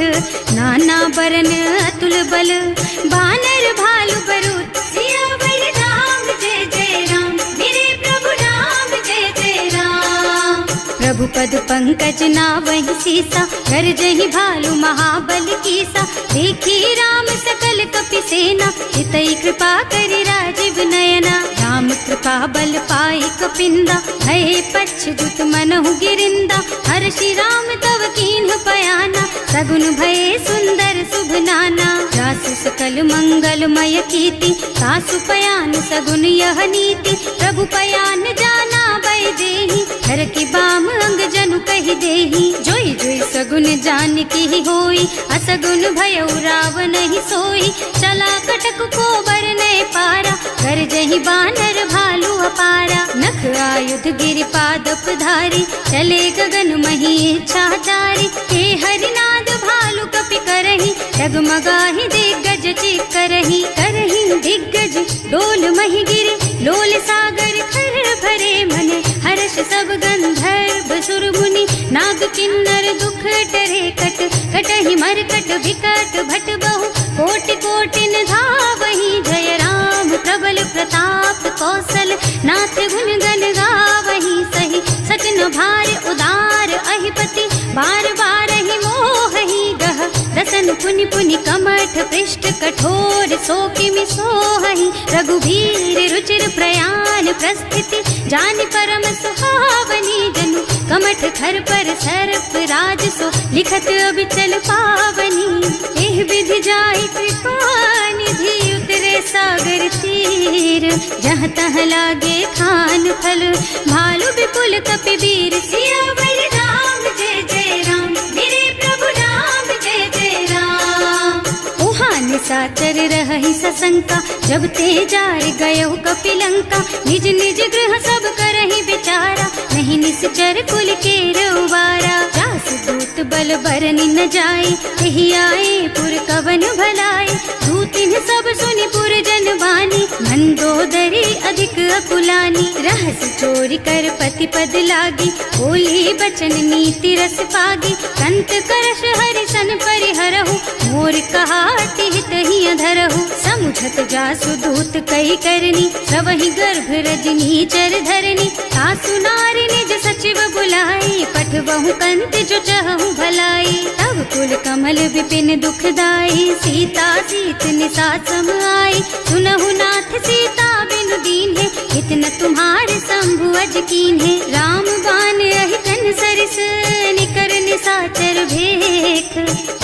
नाना बरन अतुल बल, बानर भालु बरूथ। सियावर राम जय जय राम, मेरे प्रभु राम जय जय राम। प्रभु पद पंकज नावहि सीसा, कर जहि भालु महाबल कीसा। देखी राम सकल कपि सेना, हितई कृपा करि राजीव नयना। राम कृपा बल पाई कपिंदा, भय पच्छुत मनहु गिरिंदा। हर्षि राम तव कीन्ह पयाना, सगुन भये सुंदर शुभ नाना। जासु सकल मंगलमय कीर्ति, तासु पयान सगुन यह नीति। प्रभु पयान जाना भय देहि, हर की बाम अंग जनु कहि देहि। जोई जोई सगुन जान की होई, असगुन भयउ रावण ही सोई। चला कटक को बरने पारा, कर जहि बानर भालु अपारा। नख आयुध गिरि पादप धारी, चले गगन मही इच्छा जारी। हे हरिनाद भालु कपि करहि, डगमगाहि दिग्गज चित करहि। करहि दिग्गज डोल मही गिरि, लोल सागर खर भरे मन। हर्ष सब गंधर्व सुर मुनि, नाग किन्नर दुख डरे कट। कटहि मरकट विकट भट बहु, कोटि कोटिन धावहि। जय राम प्रबल प्रताप कौशल, नाथ गुण गण गावहि। सही सचन भार उदार अहिपति, बार बार ही मोहि गह। रसन पुनि पुनि कमठ पृष्ठ, कठोर सो किमि सोहहि। रघुवीर रुचिर प्रयाण प्रस्थिति, जानि परम सुहावनी। जनु कमठ खर पर सर्प राज सो, लिखत अबिचल पावनी। एह विधि जाहि कृपा निधि, उतरे सागर तीर। जहाँ तहाँ लागे खान फल, भालु विपुल कपि वीर। सियावर राम जय जय राम, मेरे प्रभु राम जय जय राम। उहाँ निशाचर रहहि सशंका, जब ते जार गयो कपिलंका। निज निज गृह सब करहि विचारा, नहीं ही निश्चर कुल के रउबारा। जास दूत बल बरनि न जाए, यही आए पुर कवन भलाए। दूतिन सब सुनि पुर जन बानी, मंदोदरी अधिक अकुलानी। रहस चोरी कर पति पद लागी, बोली बचन नीति रस पागी। संत करश हरि सन परिहरहु, मोर कहाति हित ही अधरहु। समुझत जासु दूत कही करनी, सवहि गर्भ रजनी चर धरनी। सासु नारी निज सचिव बुलाई, पठवहु कंत जो चहु भलाई। तब कुल कमल विपिन दुखदाई, सीता सीत निसा सम आई। सुनहु नाथ सीता बिनु दीन्हे, इतना तुम्हारे शंभु अज कीन्हे। राम बान अहितन सरिस, निकर निसाचर भेख।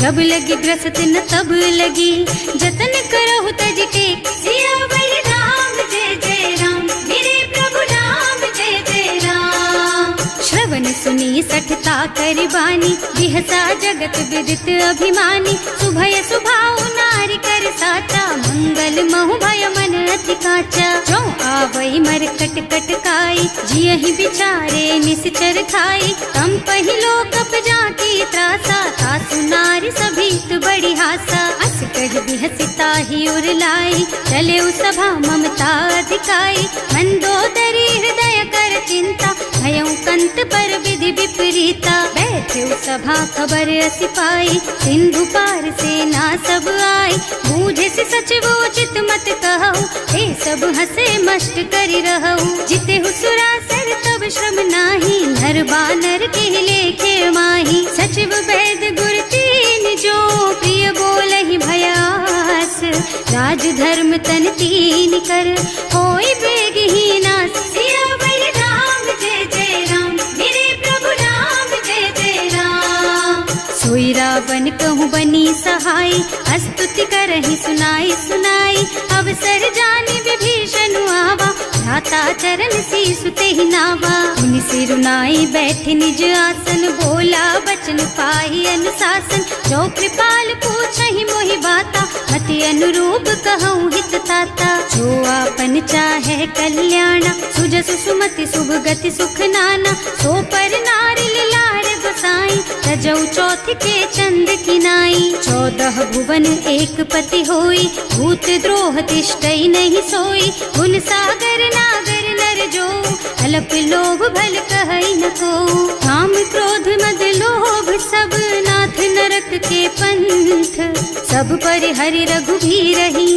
जब लगी ग्रसत न तब लगी, जतन करहु तज टेक। सियावर राम जय जय राम, मेरे प्रभु राम जय जय राम। श्रवण सुनी सठता कर बानी, बिहसा जगत विदित अभिमानी। सुभय सुभाव नारी कर साचा, मंगल महु भय मन अति काचा। जो आवई मरकट कटकाई, जियहि बिचारे निश्चर खाई। तम पहिलो कप जाकी त्रासा, सासु नारी सभीत बड़ी हासा। अस कह बिहसिता ही उर लाई, चले सभा ममता अधिकाई। मंदोदरी हृदय कर चिंता, भयउ कंत पर विधि विपरीता। बैठे सभा खबर असी पाई, सिंधु पार सेना सब आई। बूझे से सचिव उचित मत कहु, हे सब हसे मस्त करि रहु। जिते सुरासर तब श्रम नाही, नर बानर के लेखे माही। सचिव वैद गुर तीन जो, प्रिय बोलहि भयास। राज धर्म तन तीन कर, होई बेगहि नास। सियावर राम जय जय राम, मेरे प्रभु राम जय जय राम। सोई रावण कहूँ बनी सहाय, स्तुति करहि सुनाई सुनाई। अवसर जानि विभीषण आवा, भ्राता चरण सीसु तेहि नावा। मुनि सिरुनाई बैठ निज आसन, बोला बचन पाहि अनुशासन। जो कृपाल पूछहि मोहि बाता, मति अनुरूप कहूँ हित ताता। जो आपन चाहे कल्याणा, सुजसु सुमति शुभ गति सुख नाना। सो पर नारी लार गोसाई, तजौ चौथ के चंद किनाई। 14 भुवन एक पति होई, भूत द्रोह तिष्ठई नहीं सोई। गुण सागर नागर नर जो, अल्प लोभ भल कहई न को। काम क्रोध मद लोभ सब, नाथ नरक के पंथ। सब पर हरि रघुबीरहि,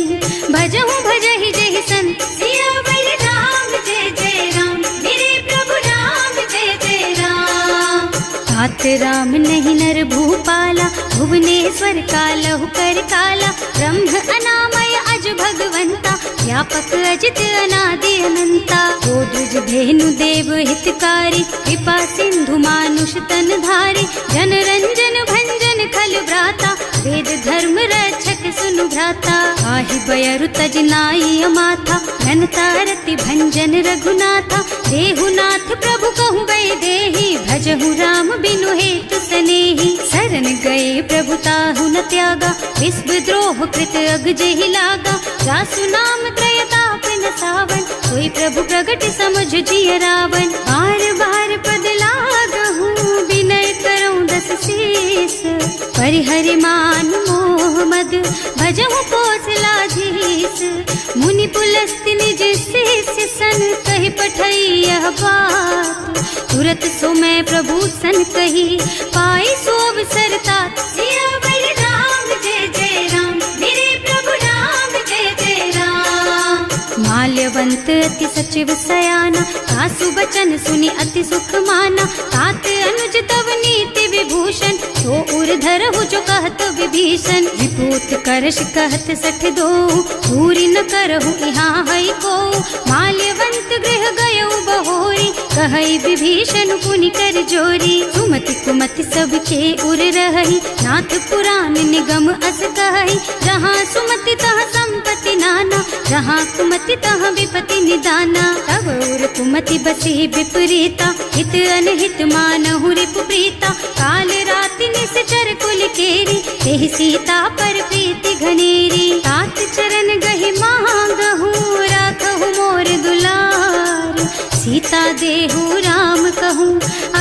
भजहु भजहि जहि संत। सियावर राम जय जय राम, मेरे प्रभु राम जय जय राम। तात राम नहीं नर भूपाला, भुवनेश्वर कालहु कर काला। ब्रह्म अनामय अज भगवंता, व्यापक अजित अनादि अनंता। गोदुज धेनु देव हितकारी, कृपा सिंधु मानुष तन धारी। जन रंजन भंजन खल भ्राता, वेद धर्म रक्षक सुनु भ्राता। आहि बयरु तज नाई अमाथा, घनता रति भंजन रघुनाथा। देहुनाथ प्रभु कहु गए देहि, भजहु राम बिनु हेतु सनेहि। शरण गए प्रभु ताहु न त्यागा, विश्व द्रोह कृत अग जेहि लागा। जासु नाम त्रय ताप न सावन, कोई प्रभु प्रगट समुझ जिय रावण। बार बार पद लागहु, विनय करऊं दस शीस। परिहरि मान मोह मद, भजहु कौशलाधीश। मुनि पुलस्त्य निज शिष्य सन, कहि पठई यह बात। तुरत सो मैं प्रभु सन कही, पाई सो अवसर तात। सियावर राम जय जय राम, मेरे प्रभु राम जय जय राम। माल्यवंत अति सचिव सयाना, सासु बचन सुनि अति सुख माना। तात अनुज तव नीति विभूषण, सो उर धरहु जो कहत विभीषण। विपूत करश कहत सठ दो, पूरी न करहु यहाँ हई को। माल्यवंत गृह गयौ बहोरी, कहई विभीषण पुनि कर जोरी। सुमति कुमति सबके उर रहई, नाथ पुराण निगम अस कहई। जहाँ सुमति तहाँ संपत्ति नाना, जहाँ कुमति तहाँ विपति निदाना। तब उर कुमति बसी विपरीता, हित अनहित मानहु रिपु प्रीता। काल राति निश्चर कुल केरी, तेहि सीता पर प्रीति घनेरी। तात चरण गहि मांगहु, राखहु मोर दुलार। सीता देहु राम कहूँ,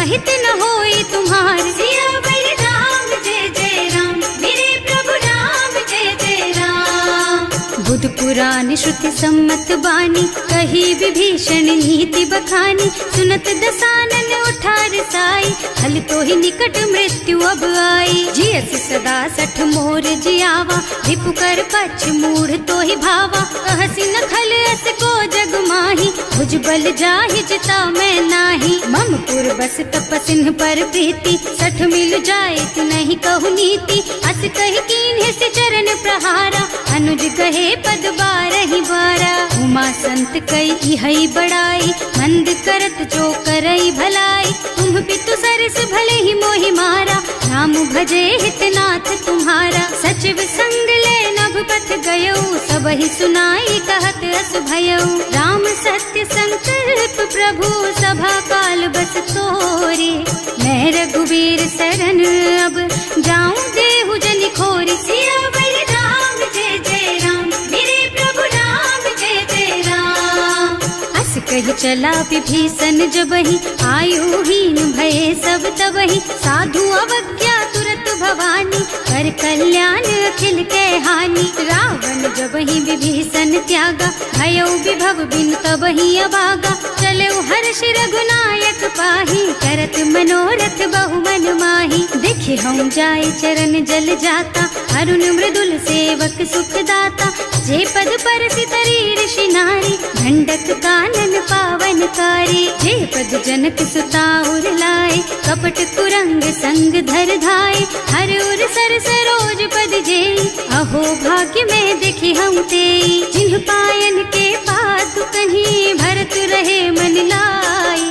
सहित न होई तुम्हार। सियावर राम जय जय राम, मेरे प्रभु राम जय जय राम। बुध पुराण श्रुति सम्मत बानी, कही विभीषण नीति बखानी। सुनत दसानन उठा रसाई, हल तो ही निकट मृत्यु अब आई। जियस सदा सठ मोर जियावा, रिपु कर पछ मूढ़ तो ही भावा। कहसी न खल अस को जग माही, भुज बल जाहि जिता मैं नाही। मम पुर बस तपसिन पर प्रीति, सठ मिल जाए तु नहीं कहु नीति। अस कहि कीन्हे से चरण प्रहारा, अनुज कहे पद बारहि बारा। उमा संत कई इहई बड़ाई, मंद करत जो करई भलाई। तुम पितु सरस भले ही मोहि मारा, नाम भजे हितनाथ तुम्हारा। सचिव संग ले नभ पथ गयो, सबहि सुनाई कहत अस भयो। राम सत्य संकल्प प्रभु, सभा काल बस तोरे। मैं रघुवीर शरण अब, जाऊं देहु जनि खोरी। सियावर राम जय जय राम, मेरे प्रभु राम जय जय राम। अस कहि चला विभीषण जबहि, आयुहीन भये सब तबहि। साधु अवज्ञा तुरत भवानी, कर कल्याण अखिल के हानि। रावण जबहि विभीषण त्यागा, भयो विभव बिनु तबहि अभागा। चलऊ हर्ष रघुनायक पाहि, करत मनोरथ बहु मन माहि। देखे हम जाय चरण जल जाता, अरुण मृदुल सेवक सुख दाता। जे पद परसि तरी ऋषि नारी, ढंडक कानन पावन कारी। जे पद जनक सुता उर लाए, कपट कुरंग संग धर धाय। हर उर सर सरोज पद जेई, अहो भाग्य में देखी हम तेई। जिन्ह पायन के पादु कहीं, भरत रहे मन लाई।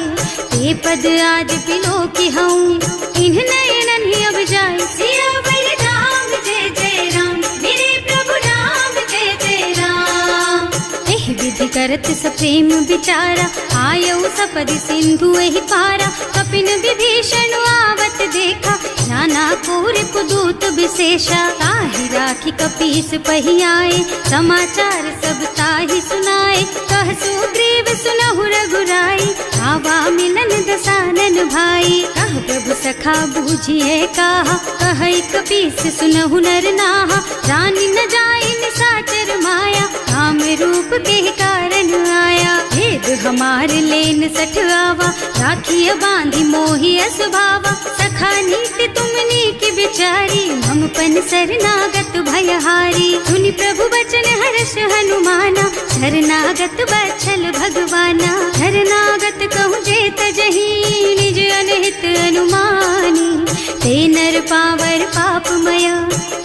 ते पद आज बिलो की हूँ, इन्ह नयनन ही अब जाए। सियावर राम जय जय राम, मेरे प्रभु राम जय जय राम। एहि विधि करत सप्रेम विचारा, आयऊ सपदि सिंधु एहि पारा। कपिन विभीषण आवत देखा, नाना कोर कुदूत विशेषा। ताहि राखी कपीस पहि आए, समाचार सब ताहि सुनाए। कह सुग्रीव सुनहु रघुराई, आवा मिलन दसानन भाई। कह प्रभु सखा बूझिए काहा, कहै कपीस सुनहु नर नाहा। जानि न जाय निसाचर माया, राम रूप के कारण आया। भेद हमार लेन सठ आवा, राखिय बांधि मोहि असभावा। सखा नीति तुमनी की बिचारी, मम पन शरणागत भयहारी। सुनि प्रभु बचन हर्ष हनुमाना, शरणागत बछल भगवाना। शरणागत कहूँ जे तजहि, निज अनहित अनुमानी। ते नर पावर पापमय,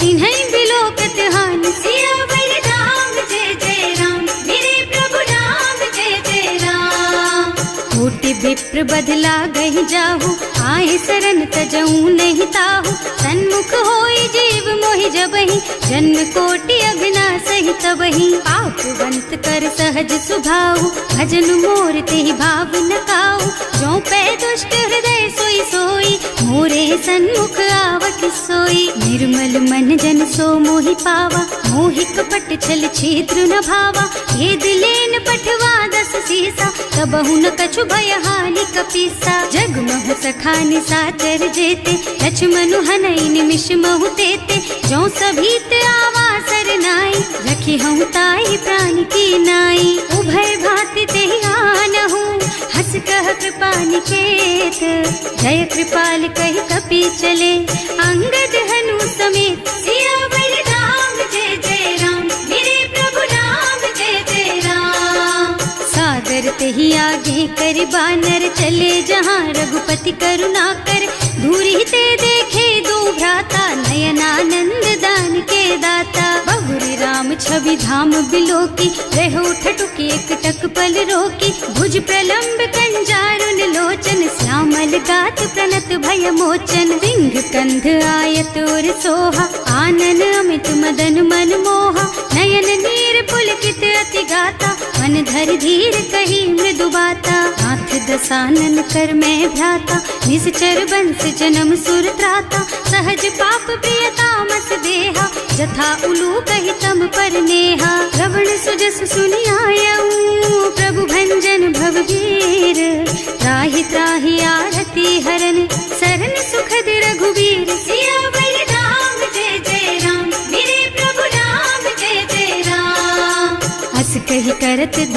तिन्है बिलोकत हानि। सियावर राम जय जय राम, मेरे प्रभु राम जय जय राम। कोटि विप्र बदला गहि जाहु, आए शरण तजऊ नहीं ताहु। सन्मुख होई जीव मोहि जबहि, जन्म कोटि अघ्ना सहि तबहि। पापवंत कर सहज सुभाऊ, भजन मोर तेहि भाव न काऊ। जो पै दुष्ट हृदय सोई सोई, मोरे सन्मुख आवत सोई। निर्मल मन जन सो मोहि पावा, मोहि कपट छल छिद्र न भावा। ये दिलेन पठवा दस सीसा, तबहु न कछु भय हानि कपीसा। जग महु सखा निसाचर जेते, लक्ष्मण हनई निमिष महु तेते। जो सभीत आवा सरनाई, रखी हूँ ताई प्राण की नाई। उभय भांति तेहि आनहु, हस कह कृपा निकेत। जय कृपाल कहि कपि चले, अंगद हनु समेत। सियावर राम जय जय राम, मेरे प्रभु राम जय जय राम। सादर तेहि आगे कर बानर, चले जहाँ रघुपति करुणा कर। दूरी ते देखे दो भ्राता, नयनानंद दान के दाता। बहुरी राम छवि धाम बिलोकी, रहो ठटुकी एकटक पल रोकी। भुज प्रलंब कंजारुन लोचन, श्यामल गात प्रणत भय मोचन। सिंह कंध आयत और सोहा, आनन अमित मदन मन मोहा। नयन नीर पुलकित अति गाता, मन धर धीर कही मृदु बाता। नाथ दसानन कर मैं भ्राता, निश्चर बंस जन्म सुर त्राता। सहज पाप प्रिय तामस देहा, जथा उलू कहि तम पर नेहा। श्रवण सुजस सुनि आयऊ, प्रभु भंजन भव वीर। त्राहि त्राहि आरती हरन,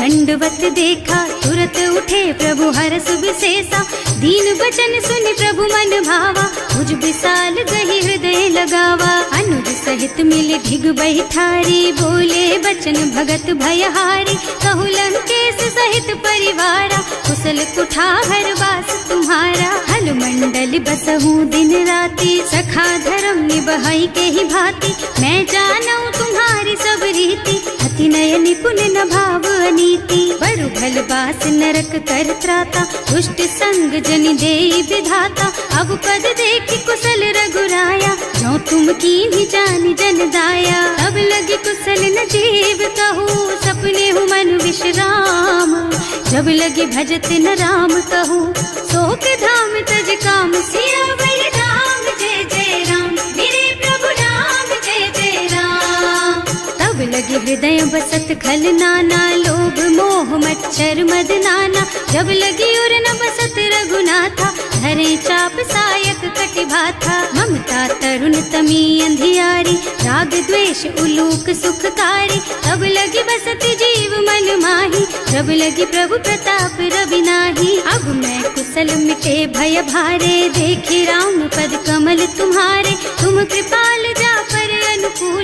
दंडवत देखा, तुरत उठे प्रभु हरस विशेषा। दीन बचन सुनि प्रभु मन भावा, मुझ विशाल गही हृदय लगावा। अनुज सहित मिले ढिग बैठारी, बोले बचन भगत भयहारी। कहु लंकेश सहित परिवारा, कुशल कुठार वास तुम्हारा। हल मंडल बसहु दिन राति, सखा धर्म निबहई के ही भांति। मैं जानऊ तुम्हारी सब रीति, अति नय निपुण न भाव अनीति। बरु भल बास नरक कर त्राता, दुष्ट संग जन देई विधाता। अब पद देखि कुशल रघुराया, जो तुम कीन्ही जानि जन दाया। अब लगी कुशल न जीव कहूँ, सपने हूँ मन विश्राम। जब लगी भजत न राम कहूँ, शोक धाम तज काम। सियावर राम जय जय राम, मेरे प्रभु राम जय जय राम। तब लगे हृदय बसत खल नाना, लोभ मोह मच्छर मद नाना। जब लगी उर न बसत रघुनाथा, धरे चाप सायक कटि भाथा। ममता तरुण तमी अंधियारी, राग द्वेष उलूक सुखकारी। तब लगी बसत जीव मन माही, जब लगी प्रभु प्रताप रवि नाही। अब मैं कुशल मिटे भय भारे, देखे राम पद कमल तुम्हारे। तुम कृपाल जा पर अनुकूल।